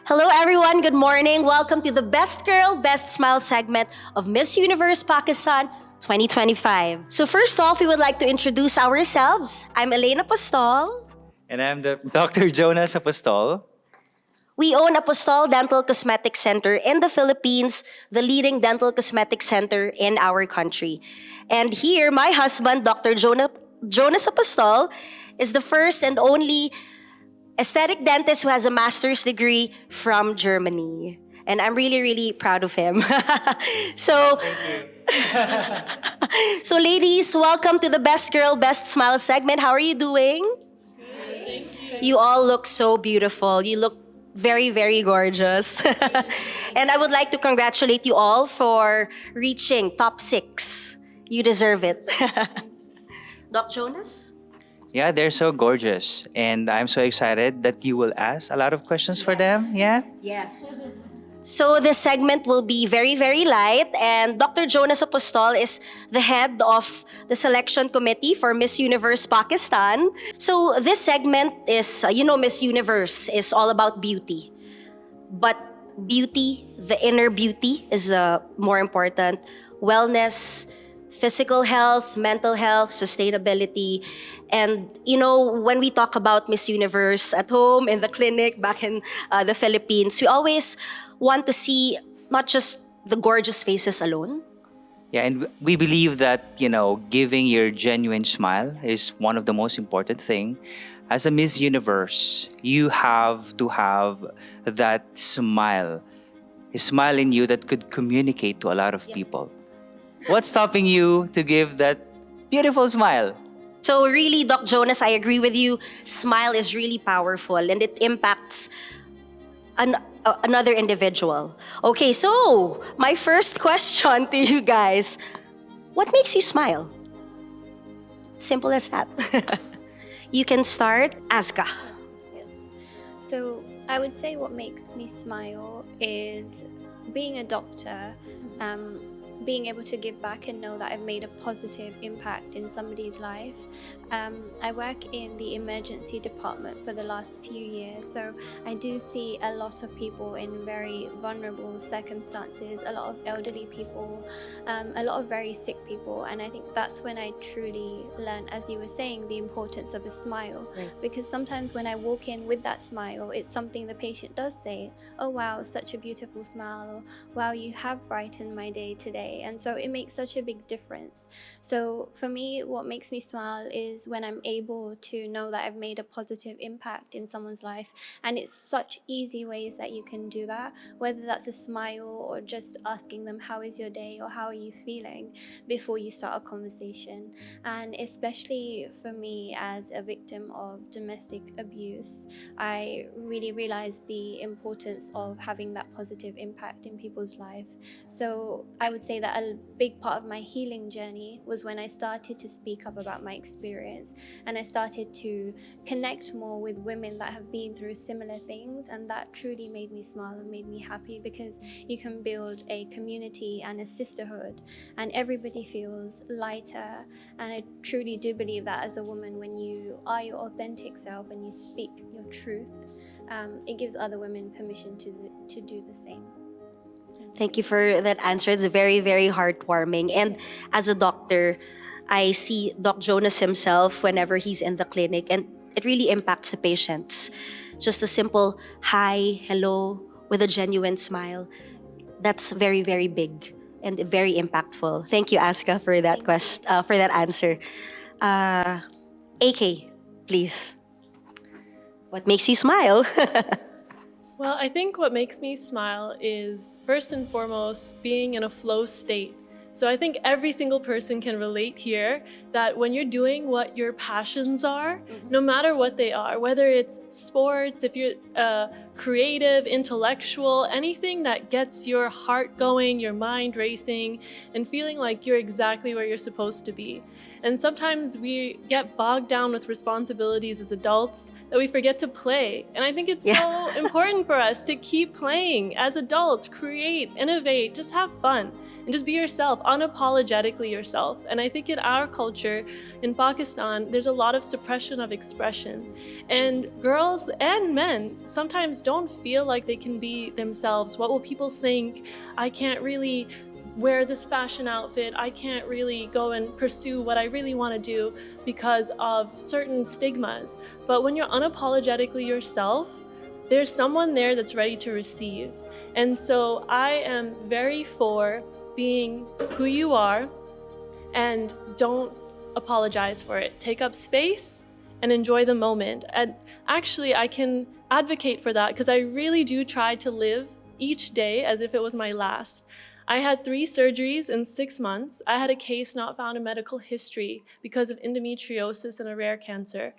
Hello, everyone. Good morning. Welcome to the Best Girl, Best Smile segment of Miss Universe Pakistan 2025. So, first off, we would like to introduce ourselves. I'm Elaine Apostol. And I'm the Dr. Jonas Apostol. We own Apostol Dental Cosmetic Center in the Philippines, the leading dental cosmetic center in our country. And here, my husband, Dr. Jonas Apostol, is the first and only aesthetic dentist who has a master's degree from Germany. And I'm really, really proud of him. so, so ladies, welcome to the Best Girl, Best Smile segment. How are you doing? You all look so beautiful. You look very, very gorgeous. And I would like to congratulate you all for reaching top 6. You deserve it. Doc Jonas? Yeah, they're so gorgeous. And I'm so excited that you will ask a lot of questions for them. Yeah? Yes. So this segment will be very, very light, and Dr. Jonas Apostol is the head of the selection committee for Miss Universe Pakistan. So this segment is, Miss Universe is all about beauty. But beauty, the inner beauty is more important. Wellness, physical health, mental health, sustainability. And, when we talk about Miss Universe at home, in the clinic, back in the Philippines, we always want to see not just the gorgeous faces alone. Yeah, and we believe that, giving your genuine smile is one of the most important thing. As a Miss Universe, you have to have that smile. A smile in you that could communicate to a lot of people. What's stopping you to give that beautiful smile? So really, Doc Jonas, I agree with you. Smile is really powerful and it impacts another individual. Okay, so my first question to you guys. What makes you smile? Simple as that. You can start, Aska. Yes. So I would say what makes me smile is being a doctor, being able to give back and know that I've made a positive impact in somebody's life. I work in the emergency department for the last few years, so I do see a lot of people in very vulnerable circumstances, a lot of elderly people, a lot of very sick people, and I think that's when I truly learn, as you were saying, the importance of a smile. Right. Because sometimes when I walk in with that smile, it's something the patient does say, oh wow, such a beautiful smile, or wow, you have brightened my day today. And so it makes such a big difference. So for me, what makes me smile is when I'm able to know that I've made a positive impact in someone's life. And it's such easy ways that you can do that, whether that's a smile or just asking them, how is your day, or how are you feeling, before you start a conversation. And especially for me as a victim of domestic abuse, I really realized the importance of having that positive impact in people's life. So I would say that a big part of my healing journey was when I started to speak up about my experience, and I started to connect more with women that have been through similar things, and that truly made me smile and made me happy, because you can build a community and a sisterhood and everybody feels lighter. And I truly do believe that as a woman, when you are your authentic self and you speak your truth, it gives other women permission to do the same. Thank you for that answer. It's very, very heartwarming. And as a doctor, I see Doc Jonas himself whenever he's in the clinic, and it really impacts the patients. Just a simple hi, hello, with a genuine smile. That's very, very big and very impactful. Thank you, Aska, for that for that answer. AK, please. What makes you smile? Well, I think what makes me smile is, first and foremost, being in a flow state. So I think every single person can relate here that when you're doing what your passions are, no matter what they are, whether it's sports, if you're creative, intellectual, anything that gets your heart going, your mind racing, and feeling like you're exactly where you're supposed to be. And sometimes we get bogged down with responsibilities as adults that we forget to play. And I think it's so important for us to keep playing as adults, create, innovate, just have fun. and just be yourself, unapologetically yourself. And I think in our culture, in Pakistan, there's a lot of suppression of expression. And girls and men sometimes don't feel like they can be themselves. What will people think? I can't really wear this fashion outfit. I can't really go and pursue what I really want to do because of certain stigmas. But when you're unapologetically yourself, there's someone there that's ready to receive. And so I am very for being who you are and don't apologize for it. Take up space and enjoy the moment. And actually, I can advocate for that because I really do try to live each day as if it was my last. I had 3 surgeries in 6 months. I had a case not found in medical history because of endometriosis and a rare cancer.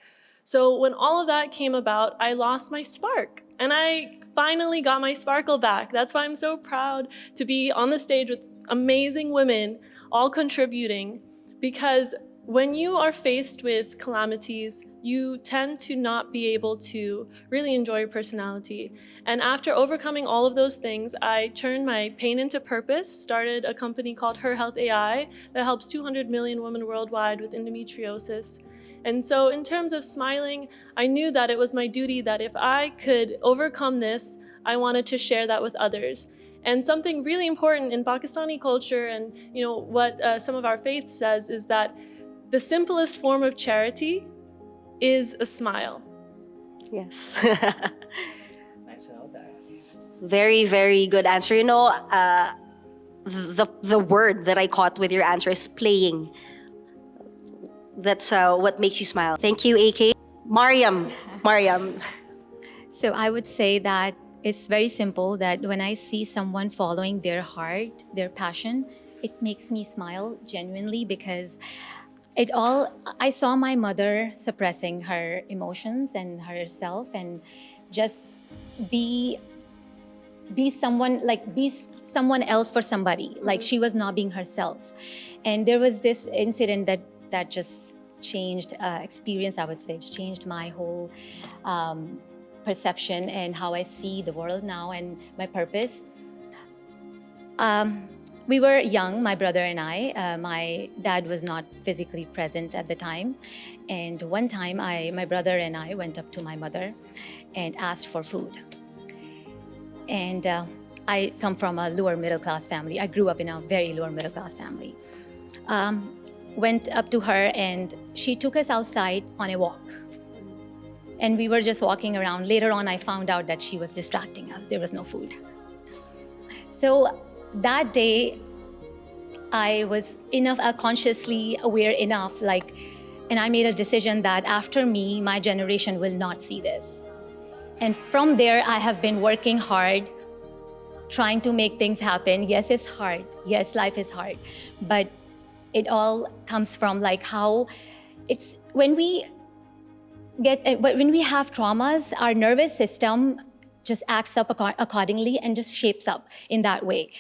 So when all of that came about, I lost my spark. And I finally got my sparkle back. That's why I'm so proud to be on the stage with amazing women, all contributing. Because when you are faced with calamities, you tend to not be able to really enjoy your personality. And after overcoming all of those things, I turned my pain into purpose, started a company called Her Health AI that helps 200 million women worldwide with endometriosis. And so in terms of smiling, I knew that it was my duty that if I could overcome this, I wanted to share that with others. And something really important in Pakistani culture and what some of our faith says is that the simplest form of charity is a smile. Yes. Nice to know that. Very, very good answer. The word that I caught with your answer is playing. That's what makes you smile. Thank you, AK. Mariam. So I would say that it's very simple that when I see someone following their heart, their passion, it makes me smile genuinely because I saw my mother suppressing her emotions and herself and just be someone else for somebody. Like she was not being herself. And there was this incident that just changed experience, I would say. It changed my whole perception and how I see the world now and my purpose. We were young, my brother and I. My dad was not physically present at the time. And one time, my brother and I went up to my mother and asked for food. And I come from a lower middle class family. I grew up in a very lower middle class family. Went up to her and she took us outside on a walk. And we were just walking around. Later on, I found out that she was distracting us. There was no food. So that day, I was consciously aware enough, and I made a decision that after me, my generation will not see this. And from there, I have been working hard, trying to make things happen. Yes, it's hard. Yes, life is hard. But it all comes from how it's when we have traumas, our nervous system just acts up accordingly and just shapes up in that way.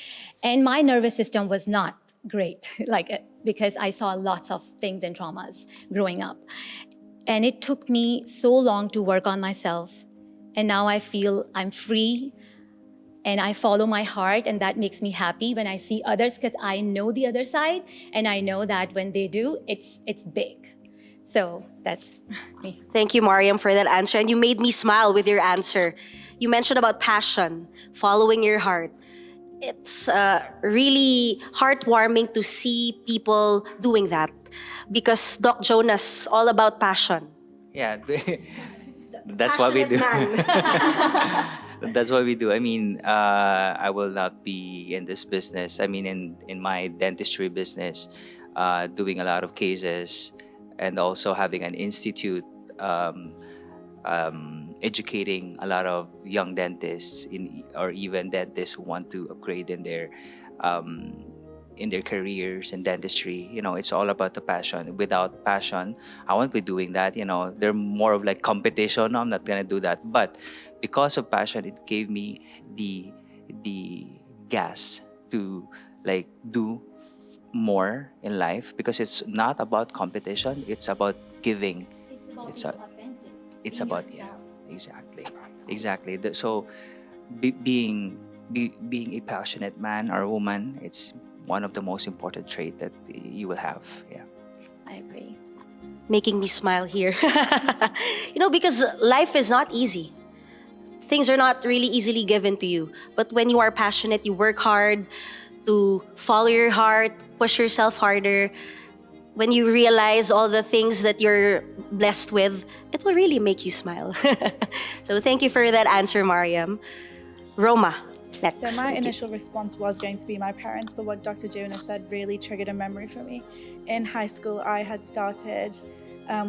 And my nervous system was not great, because I saw lots of things and traumas growing up. And it took me so long to work on myself. And now I feel I'm free and I follow my heart, and that makes me happy when I see others because I know the other side and I know that when they do, it's big. So that's me. Thank you, Mariam, for that answer. And you made me smile with your answer. You mentioned about passion, following your heart. It's really heartwarming to see people doing that because Doc Jonas, all about passion. Yeah, that's what we do. That's what we do. I mean, I will not be in this business. I mean, in my dentistry business, doing a lot of cases and also having an institute, educating a lot of young dentists or even dentists who want to upgrade in their careers in dentistry. It's all about the passion. Without passion, I won't be doing that. They're more of competition. I'm not gonna do that. But because of passion, it gave me the gas to do more in life, because it's not about competition. It's about giving. It's about being authentic. It's being about yourself. Exactly. So being a passionate man or woman, it's one of the most important trait that you will have. Yeah. I agree. Making me smile here. Because life is not easy. Things are not really easily given to you. But when you are passionate, you work hard to follow your heart, push yourself harder. When you realize all the things that you're blessed with, it will really make you smile. So thank you for that answer, Mariam. Roma, next. So my Thank you. initial response was going to be my parents, but what Dr. Jonas said really triggered a memory for me. In high school, I had started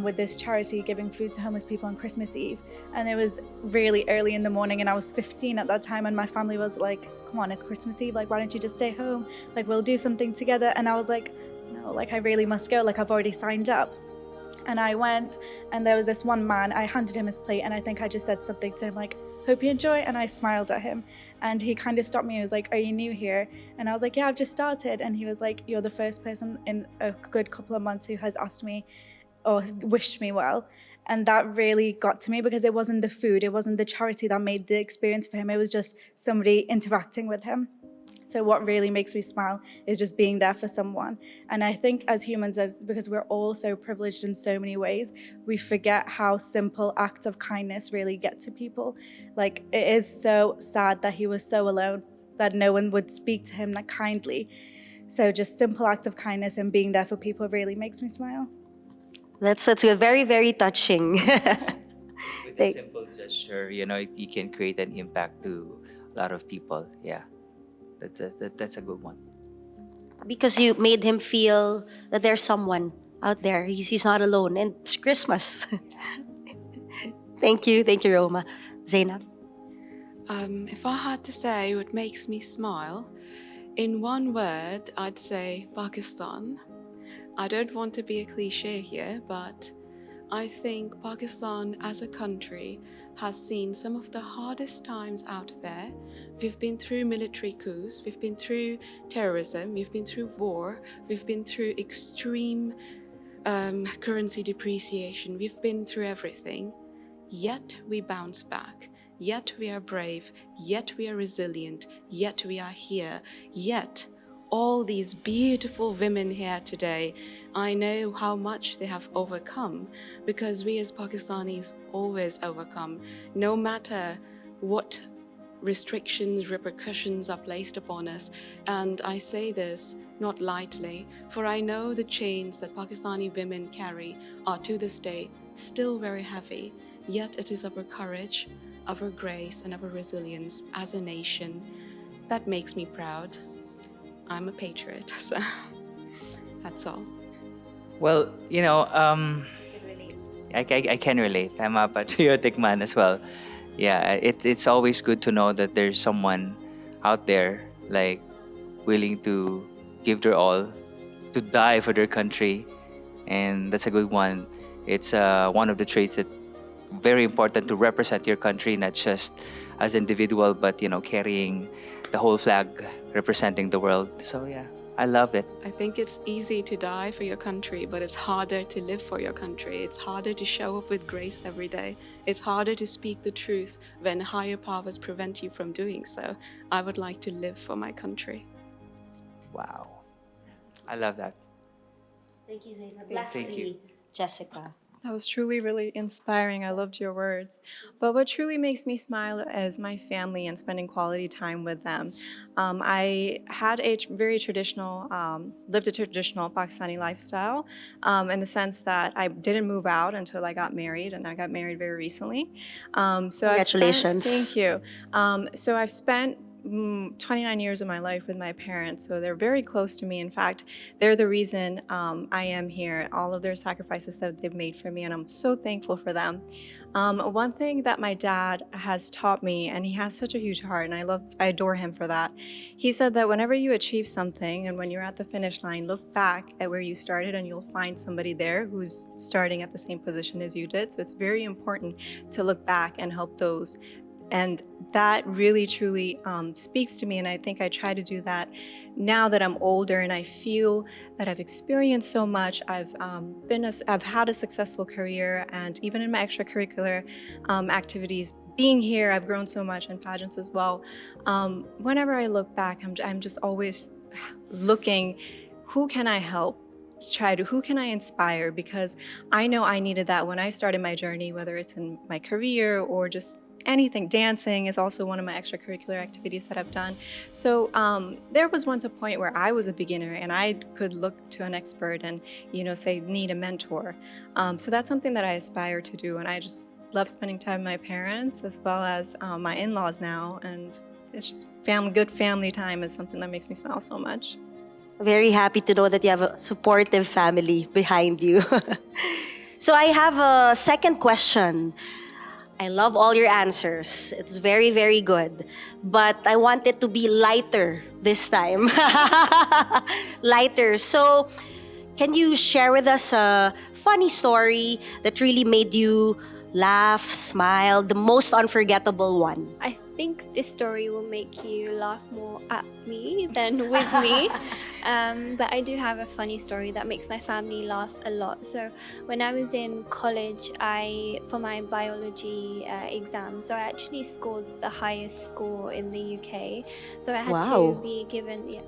with this charity giving food to homeless people on Christmas Eve. And it was really early in the morning, and I was 15 at that time, and my family was like, come on, it's Christmas Eve, like, why don't you just stay home? Like, we'll do something together. And I was like, no, like, I really must go, like, I've already signed up. And I went, and there was this one man, I handed him his plate, and I think I just said something to him like, hope you enjoy, and I smiled at him. And he kind of stopped me, he was like, are you new here? And I was like, yeah, I've just started. And he was like, you're the first person in a good couple of months who has asked me or wished me well. And that really got to me, because it wasn't the food, it wasn't the charity that made the experience for him, it was just somebody interacting with him. So what really makes me smile is just being there for someone. And I think as humans, because we're all so privileged in so many ways, we forget how simple acts of kindness really get to people. Like, it is so sad that he was so alone, that no one would speak to him that kindly. So just simple act of kindness and being there for people really makes me smile. That's very, very touching. With a simple gesture, you can create an impact to a lot of people. Yeah, that's a good one. Because you made him feel that there's someone out there. He's not alone. And it's Christmas. Thank you, Roma. Zainab? If I had to say what makes me smile, in one word, I'd say Pakistan. I don't want to be a cliche here, but I think Pakistan as a country has seen some of the hardest times out there. We've been through military coups, we've been through terrorism, we've been through war, we've been through extreme currency depreciation, we've been through everything. Yet we bounce back, yet we are brave, yet we are resilient, yet we are here, yet all these beautiful women here today, I know how much they have overcome, because we as Pakistanis always overcome, no matter what restrictions, repercussions are placed upon us. And I say this not lightly, for I know the chains that Pakistani women carry are to this day still very heavy, yet it is our courage, our grace, and our resilience as a nation that makes me proud. I'm a patriot, so that's all. Well, I can relate. I'm a patriotic man as well. Yeah, it's always good to know that there's someone out there like willing to give their all, to die for their country, and that's a good one. It's one of the traits that very important to represent your country, not just as individual, but carrying the whole flag, representing the world. So yeah, I love it. I think it's easy to die for your country, but it's harder to live for your country. It's harder to show up with grace every day. It's harder to speak the truth when higher powers prevent you from doing so. I would like to live for my country. Wow, I love that. Thank you, Zainab. Thank Lastly, you. Jessica. That was truly really inspiring. I loved your words. But what truly makes me smile is my family and spending quality time with them. I had a very traditional, lived a traditional Pakistani lifestyle in the sense that I didn't move out until I got married, and I got married very recently. Congratulations. Thank you. So I've spent 29 years of my life with my parents, so they're very close to me. In fact, they're the reason I am here, all of their sacrifices that they've made for me, and I'm so thankful for them. One thing that my dad has taught me, and he has such a huge heart, and I adore him for that. He said that whenever you achieve something and when you're at the finish line, look back at where you started and you'll find somebody there who's starting at the same position as you did. So it's very important to look back and help those. And that really, truly speaks to me, and I think I try to do that now that I'm older and I feel that I've experienced so much. I've had a successful career, and even in my extracurricular activities, being here, I've grown so much in pageants as well. Whenever I look back, I'm just always looking, who can I help? Who can I inspire? Because I know I needed that when I started my journey, whether it's in my career or just anything. Dancing is also one of my extracurricular activities that I've done. So there was once a point where I was a beginner and I could look to an expert and, say, need a mentor. So that's something that I aspire to do. And I just love spending time with my parents as well as my in-laws now. And it's just good family time is something that makes me smile so much. Very happy to know that you have a supportive family behind you. So I have a second question. I love all your answers. It's very, very good. But I want it to be lighter this time. Lighter. So can you share with us a funny story that really made you laugh, smile, the most unforgettable one? I think this story will make you laugh more at me than with me. But I do have a funny story that makes my family laugh a lot. So when I was in college, for my biology exam, so I actually scored the highest score in the UK. So I had to be given,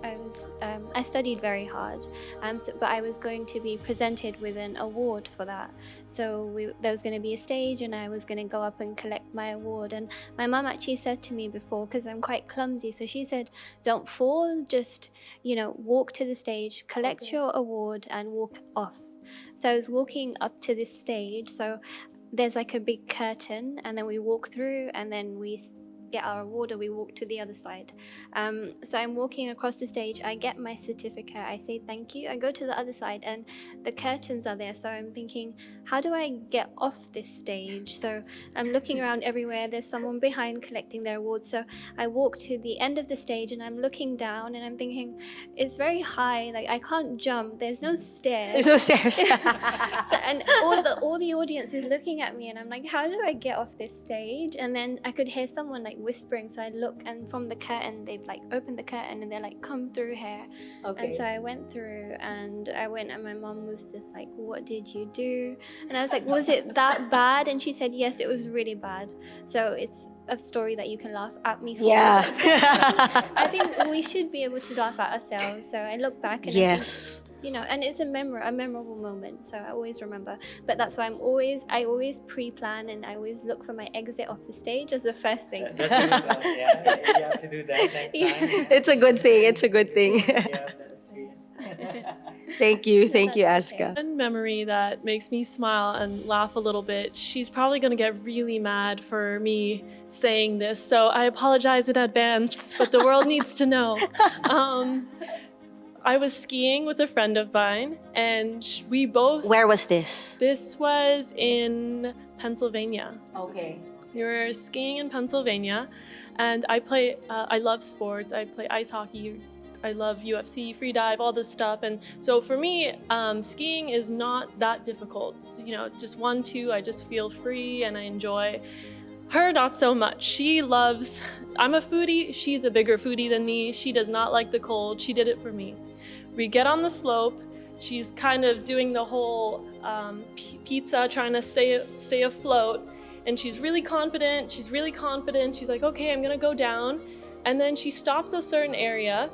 I studied very hard, but I was going to be presented with an award for that. So there was going to be a stage and I was going to go up and collect my award. And my mum actually said to me before, because I'm quite clumsy, so she said, don't fall, just, walk to the stage, collect your award and walk off. So I was walking up to this stage, so there's like a big curtain and then we walk through and then we get our award or we walk to the other side. So I'm walking across the stage, I get my certificate, I say thank you, I go to the other side and the curtains are there, so I'm thinking, how do I get off this stage? So I'm looking around everywhere, there's someone behind collecting their awards, so I walk to the end of the stage and I'm looking down and I'm thinking, it's very high, like I can't jump, there's no stairs. There's no stairs. So, and all the audience is looking at me and I'm like, how do I get off this stage? And then I could hear someone like whispering, so I look and from the curtain they've like opened the curtain and they're like, come through here. Okay. And so I went through and my mom was just like, what did you do? And I was like, was it that bad? And she said, yes, it was really bad. So it's a story that you can laugh at me for. Yeah. I think we should be able to laugh at ourselves. So I look back and yes. I think, and it's a memorable moment, so I always remember. But that's why I always pre-plan and I always look for my exit off the stage as the first thing. That's a good one. Yeah, you have to do that next time. It's a good thing. It's a good thing. Yeah, that's experience. Thank you, Aska. One memory that makes me smile and laugh a little bit, she's probably going to get really mad for me saying this, so I apologize in advance, but the world needs to know. I was skiing with a friend of mine, and we both... Where was this? This was in Pennsylvania. Okay. We were skiing in Pennsylvania, and I love sports. I play ice hockey. I love UFC, free dive, all this stuff. And so for me, skiing is not that difficult. Just 1, 2, I just feel free and I enjoy. Her, not so much. I'm a foodie, she's a bigger foodie than me. She does not like the cold, she did it for me. We get on the slope, she's kind of doing the whole pizza, trying to stay afloat. And she's really confident, she's like, okay, I'm gonna go down. And then she stops a certain area,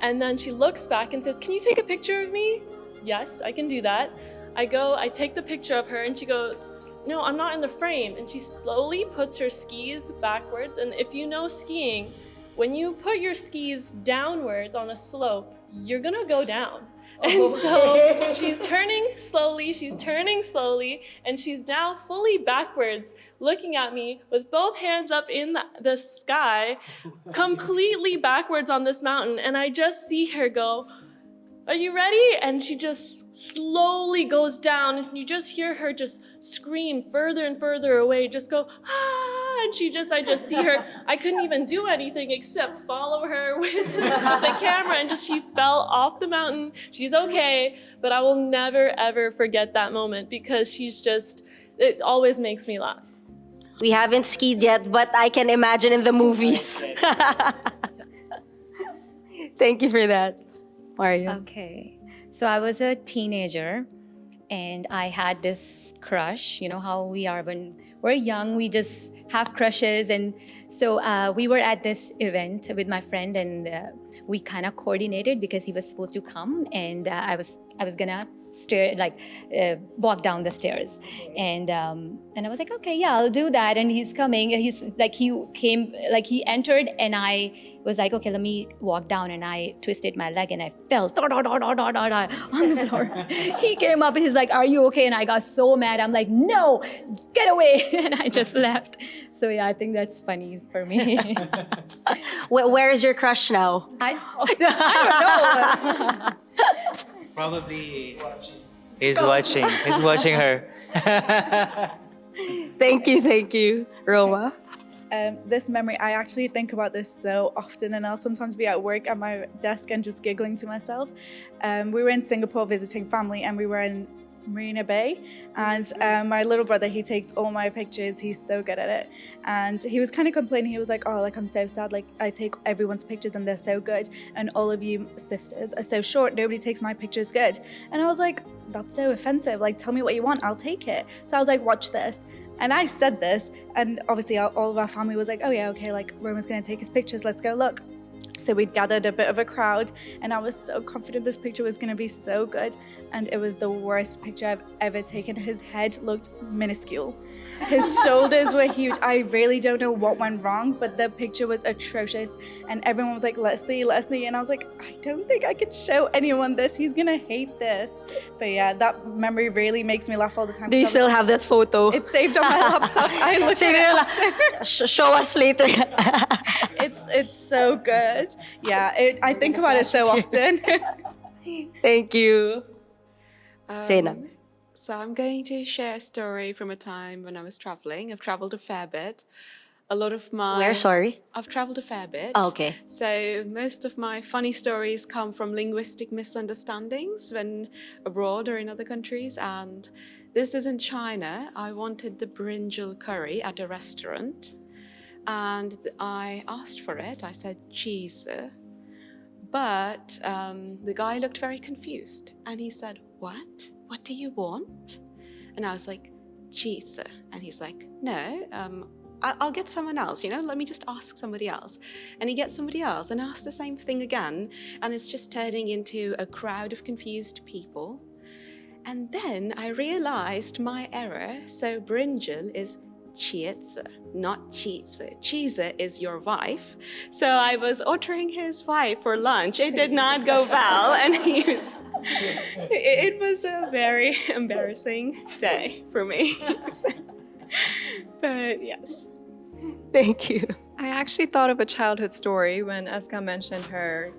and then she looks back and says, can you take a picture of me? Yes, I can do that. I take the picture of her and she goes, no, I'm not in the frame. And she slowly puts her skis backwards. And if you know skiing, when you put your skis downwards on a slope, you're gonna go down. And so she's turning slowly, and she's now fully backwards, looking at me with both hands up in the sky, completely backwards on this mountain. And I just see her go, are you ready? And she just slowly goes down, and you just hear her just scream further and further away, just go, ah, and I just see her. I couldn't even do anything except follow her with the camera, and she fell off the mountain. She's okay, but I will never, ever forget that moment because it always makes me laugh. We haven't skied yet, but I can imagine in the movies. Thank you for that. Mario. Okay. So I was a teenager and I had this crush. You know how we are when we're young, we just have crushes. And so we were at this event with my friend, and we kind of coordinated because he was supposed to come, and I was gonna walk down the stairs, and I was like, okay, yeah, I'll do that. And he's coming. He entered, and I was like, okay, let me walk down. And I twisted my leg, and I fell on the floor. He came up, and he's like, are you okay? And I got so mad. I'm like, no, get away. And I just left. So yeah, I think that's funny for me. Where is your crush now? I don't know. Probably he's watching. He's watching her. Thank you, Roma. This memory, I actually think about this so often, and I'll sometimes be at work at my desk and just giggling to myself. We were in Singapore visiting family, and we were in Marina Bay, and my little brother, he takes all my pictures. He's so good at it, and he was kind of complaining. He was like, oh, like, I'm so sad, like, I take everyone's pictures and they're so good, and all of you sisters are so short, nobody takes my pictures good. And I was like, that's so offensive, like, tell me what you want, I'll take it. So I was like, watch this. And I said this, and obviously all of our family was like, oh yeah, okay, like, Roman's gonna take his pictures, let's go look. So we'd gathered a bit of a crowd, and I was so confident this picture was going to be so good. And it was the worst picture I've ever taken. His head looked minuscule. His shoulders were huge. I really don't know what went wrong, but the picture was atrocious. And everyone was like, let's see. And I was like, I don't think I could show anyone this. He's going to hate this. But yeah, that memory really makes me laugh all the time. Do you still have that photo? It's saved on my laptop. I look at it. Show us later. It's so good. Yeah, I think about it so often. Thank you. Zainab. So I'm going to share a story from a time when I was traveling. I've traveled a fair bit. A lot of my... Where, sorry? I've traveled a fair bit. Oh, okay. So most of my funny stories come from linguistic misunderstandings when abroad or in other countries. And this is in China. I wanted the brinjal curry at a restaurant. And I asked for it. I said, cheese. But the guy looked very confused. And he said, what? What do you want? And I was like, cheese. And he's like, no, I'll get someone else, let me just ask somebody else. And he gets somebody else and asks the same thing again. And it's just turning into a crowd of confused people. And then I realized my error. So brinjal is Chietze, not cheese. Cheese is your wife. So I was ordering his wife for lunch. It did not go well, and it was a very embarrassing day for me. But yes. Thank you. I actually thought of a childhood story when Eska mentioned her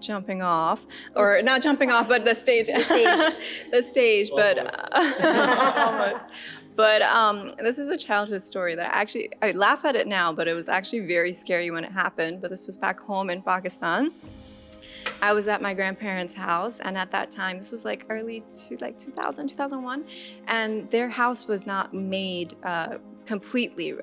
jumping off, or not jumping off, but the stage. The stage, but almost. But this is a childhood story that I laugh at it now, but it was actually very scary when it happened. But this was back home in Pakistan. I was at my grandparents' house, and at that time, this was like early to 2000, 2001, and their house was not made completely.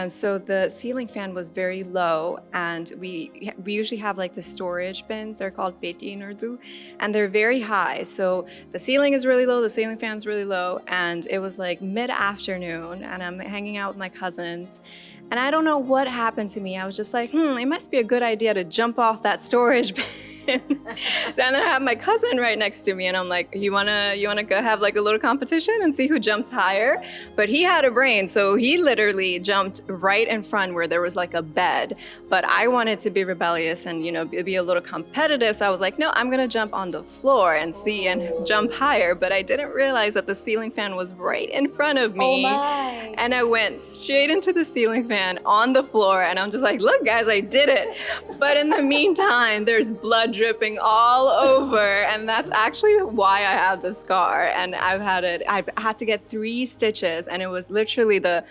So the ceiling fan was very low, and we usually have like the storage bins. They're called peti in Urdu, and they're very high. So the ceiling is really low, the ceiling fan's really low, and it was like mid-afternoon, and I'm hanging out with my cousins, and I don't know what happened to me. I was just like, it must be a good idea to jump off that storage bin. And then I have my cousin right next to me, and I'm like, you wanna go have like a little competition and see who jumps higher? But he had a brain, so he literally jumped right in front where there was like a bed. But I wanted to be rebellious and be a little competitive, so I was like, no, I'm gonna jump on the floor and see and jump higher. But I didn't realize that the ceiling fan was right in front of me. Oh my. And I went straight into the ceiling fan on the floor, and I'm just like, look guys, I did it. But in the meantime, there's blood dripping all over, and that's actually why I have the scar. And I've had to get 3 stitches, and it was literally the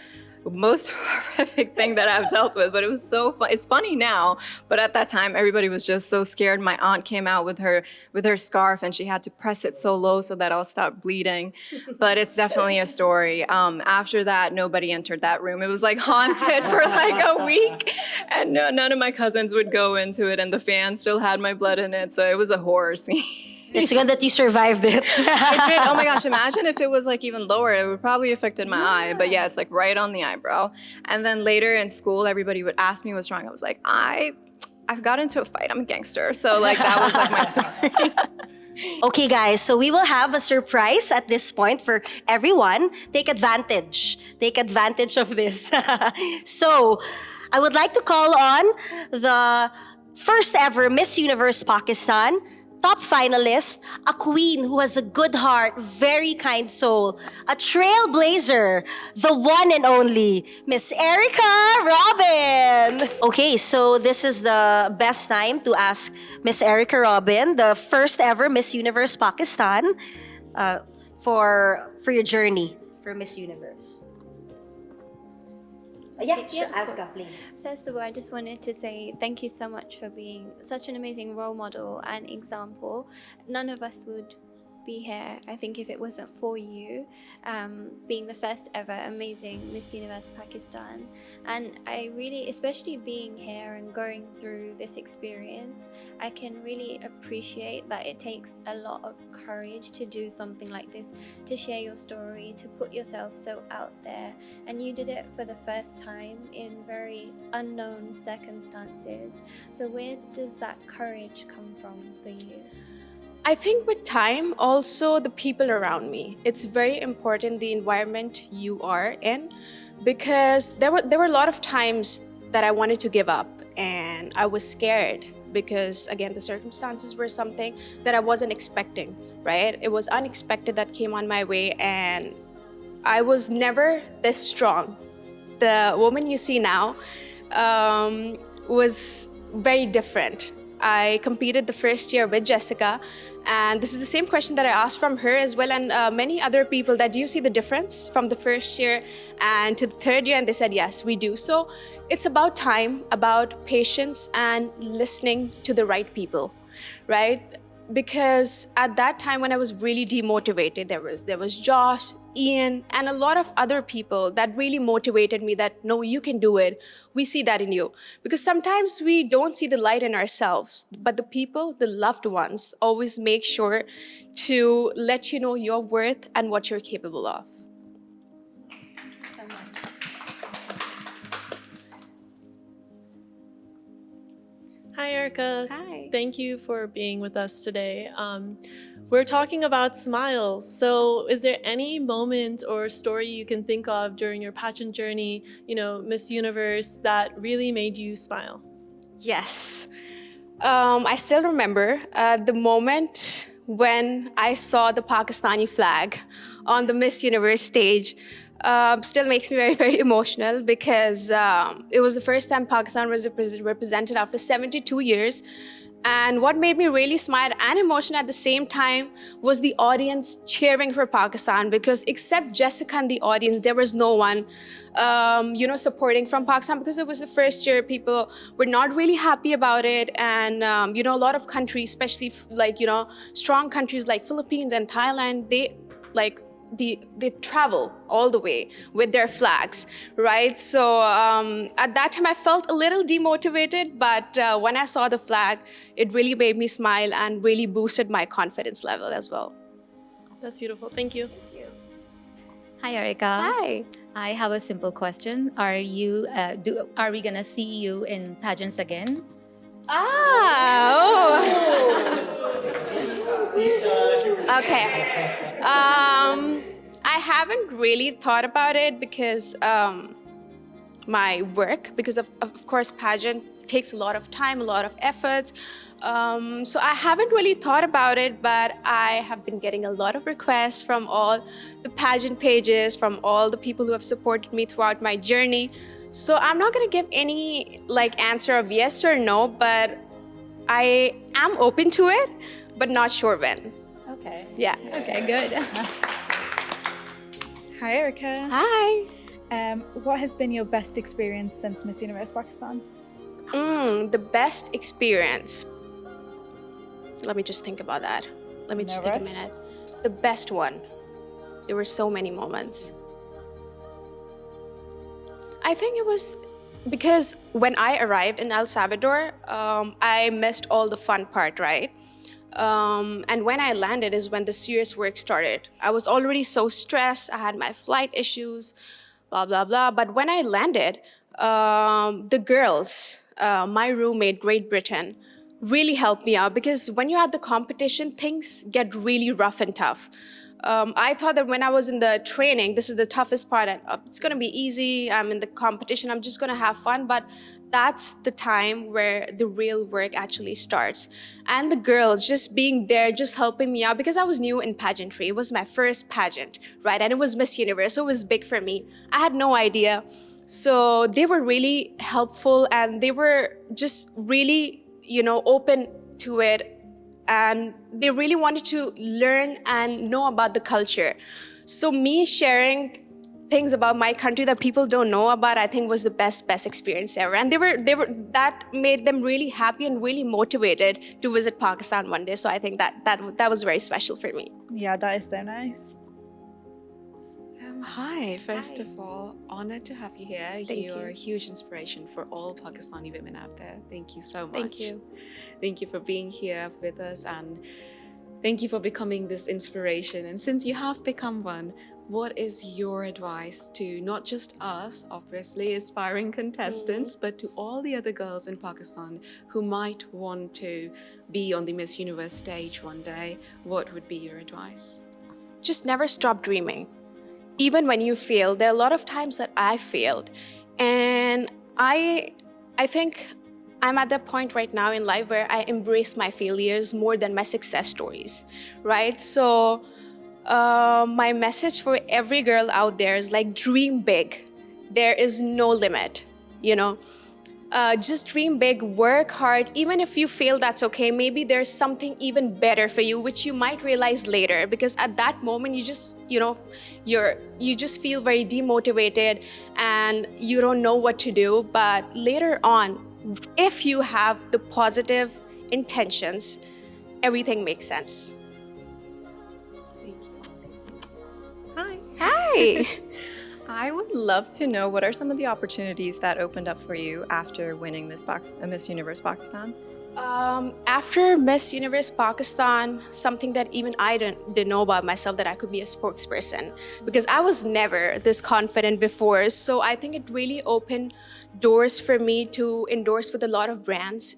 most horrific thing that I've dealt with. But it was so fun. It's funny now, but at that time everybody was just so scared. My aunt came out with her scarf, and she had to press it so low so that I'll stop bleeding. But it's definitely a story. After that, nobody entered that room. It was like haunted for like a week, and none of my cousins would go into it, and the fan still had my blood in it, so it was a horror scene. It's good that you survived it. I did. Oh my gosh, imagine if it was like even lower. It would probably affected my eye. But yeah, it's like right on the eyebrow. And then later in school, everybody would ask me what's wrong. I was like, I've got into a fight. I'm a gangster. So like that was like my story. Okay, guys, so we will have a surprise at this point for everyone. Take advantage. Take advantage of this. So, I would like to call on the first ever Miss Universe Pakistan top finalist, a queen who has a good heart, very kind soul, a trailblazer, the one and only Miss Erica Robin. Okay, so this is the best time to ask Miss Erica Robin, the first ever Miss Universe Pakistan, for your journey for Miss Universe. Yeah, ask her, please. First of all, I just wanted to say thank you so much for being such an amazing role model and example. None of us would be here, I think, if it wasn't for you being the first ever amazing Miss Universe Pakistan. And I really, especially being here and going through this experience, I can really appreciate that it takes a lot of courage to do something like this, to share your story, to put yourself so out there. And you did it for the first time in very unknown circumstances. So where does that courage come from for you? I think with time, also the people around me. It's very important the environment you are in, because there were a lot of times that I wanted to give up and I was scared because, again, the circumstances were something that I wasn't expecting, right? It was unexpected that came on my way, and I was never this strong. The woman you see now was very different. I competed the first year with Jessica, and this is the same question that I asked from her as well, and many other people, that do you see the difference from the first year and to the third year? And they said, yes, we do. So it's about time, about patience and listening to the right people, right? Because at that time when I was really demotivated, there was Josh, Ian, and a lot of other people that really motivated me that, no, you can do it. We see that in you. Because sometimes we don't see the light in ourselves, but the people, the loved ones, always make sure to let you know your worth and what you're capable of. Hi, Erica. Hi. Thank you for being with us today. We're talking about smiles. So is there any moment or story you can think of during your pageant journey, Miss Universe, that really made you smile? Yes. I still remember the moment when I saw the Pakistani flag on the Miss Universe stage. Still makes me very, very emotional, because it was the first time Pakistan was represented after 72 years. And what made me really smile and emotional at the same time was the audience cheering for Pakistan, because except Jessica and the audience, there was no one, supporting from Pakistan, because it was the first year. People were not really happy about it. And, a lot of countries, especially strong countries like Philippines and Thailand, they travel all the way with their flags, right? So at that time I felt a little demotivated, but when I saw the flag, it really made me smile and really boosted my confidence level as well. That's beautiful. Thank you. Hi, Erica. Hi. I have a simple question. Are we gonna see you in pageants again? Okay. I haven't really thought about it, because my work, because of course pageant takes a lot of time, a lot of effort. So I haven't really thought about it, but I have been getting a lot of requests from all the pageant pages, from all the people who have supported me throughout my journey. So I'm not gonna give any answer of yes or no, but I am open to it, but not sure when. Okay. Yeah. Okay, good. Hi, Erica. Hi. What has been your best experience since Miss Universe Pakistan? The best experience. Let me just think about that. Let me just take a minute. The best one. There were so many moments. I think it was because when I arrived in El Salvador, I missed all the fun part, right? And when I landed is when the serious work started. I was already so stressed. I had my flight issues, blah, blah, blah. But when I landed, the girls, my roommate, Great Britain, really helped me out, because when you're at the competition, things get really rough and tough. I thought that when I was in the training, this is the toughest part. And, it's going to be easy. I'm in the competition. I'm just going to have fun. But that's the time where the real work actually starts. And the girls just being there, just helping me out, because I was new in pageantry. It was my first pageant, right? And it was Miss Universe, so it was big for me. I had no idea. So they were really helpful, and they were just really, open to it. And they really wanted to learn and know about the culture. So me sharing things about my country that people don't know about, I think was the best experience ever. And they were that made them really happy and really motivated to visit Pakistan one day. So I think that was very special for me. Yeah, that is so nice. Hi, first of all, honored to have you here. Thank You are you. a huge inspiration for all Pakistani women out there. Thank you so much. Thank you. Thank you for being here with us, and thank you for becoming this inspiration. And since you have become one, what is your advice to not just us, obviously aspiring contestants, but to all the other girls in Pakistan who might want to be on the Miss Universe stage one day? What would be your advice? Just never stop dreaming. Even when you fail, there are a lot of times that I failed. And I think I'm at that point right now in life where I embrace my failures more than my success stories, right? So my message for every girl out there is like, dream big. There is no limit, just dream big, work hard. Even if you fail, that's okay. Maybe there's something even better for you, which you might realize later, because at that moment you just, you just feel very demotivated and you don't know what to do. But later on, if you have the positive intentions, everything makes sense. Hi. Hi. I would love to know, what are some of the opportunities that opened up for you after winning Miss Universe Pakistan? After Miss Universe Pakistan, something that even I didn't know about myself, that I could be a spokesperson, because I was never this confident before. So I think it really opened doors for me to endorse with a lot of brands,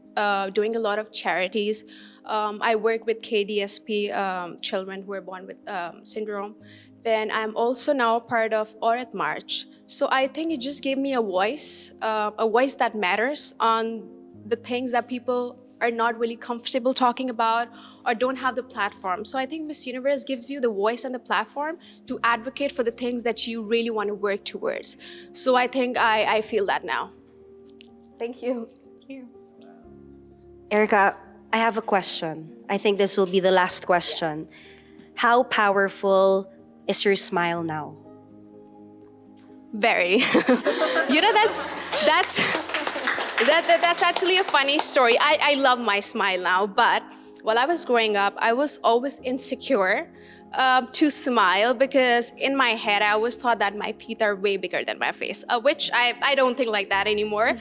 doing a lot of charities. I work with KDSP, children who are born with syndrome. Then I'm also now a part of Aurat March. So I think it just gave me a voice that matters on the things that people are not really comfortable talking about or don't have the platform. So I think Miss Universe gives you the voice and the platform to advocate for the things that you really want to work towards. So I think I feel that now. Thank you. Erica, I have a question. I think this will be the last question. How powerful is your smile now? Very. That's actually a funny story. I love my smile now, but while I was growing up, I was always insecure to smile, because in my head, I always thought that my teeth are way bigger than my face, which I don't think like that anymore.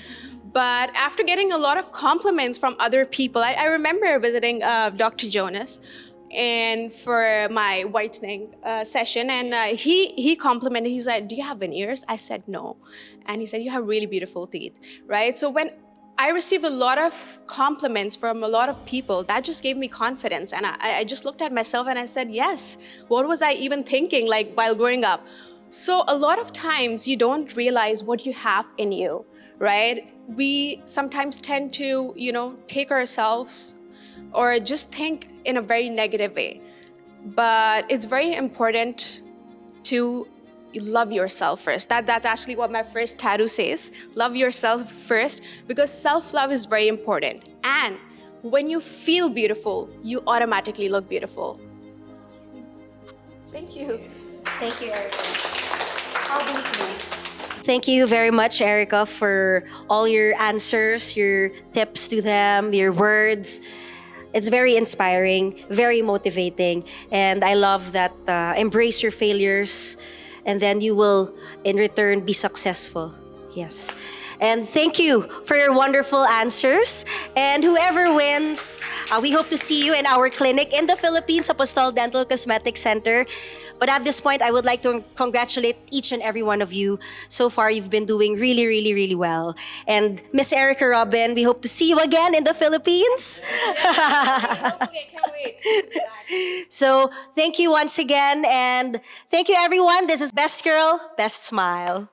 But after getting a lot of compliments from other people, I remember visiting Dr. Jonas and for my whitening session, and he complimented. He said, "Do you have veneers?" I said, "No," and he said, "You have really beautiful teeth," right? So when I received a lot of compliments from a lot of people, that just gave me confidence, and I just looked at myself and I said, "Yes, what was I even thinking like while growing up?" So a lot of times you don't realize what you have in you, right? We sometimes tend to, take ourselves or just think in a very negative way. But it's very important to love yourself first. That's actually what my first tattoo says. Love yourself first, because self-love is very important. And when you feel beautiful, you automatically look beautiful. Thank you. Thank you, Erica. Thank you very much, Erica, for all your answers, your tips to them, your words. It's very inspiring, very motivating, and I love that embrace your failures, and then you will, in return, be successful. Yes. And thank you for your wonderful answers. And whoever wins, we hope to see you in our clinic in the Philippines, Apostol Dental Cosmetic Center. But at this point, I would like to congratulate each and every one of you. So far, you've been doing really, really, really well. And Miss Erica Robin, we hope to see you again in the Philippines. Can't wait. So thank you once again. And thank you, everyone. This is Best Girl, Best Smile.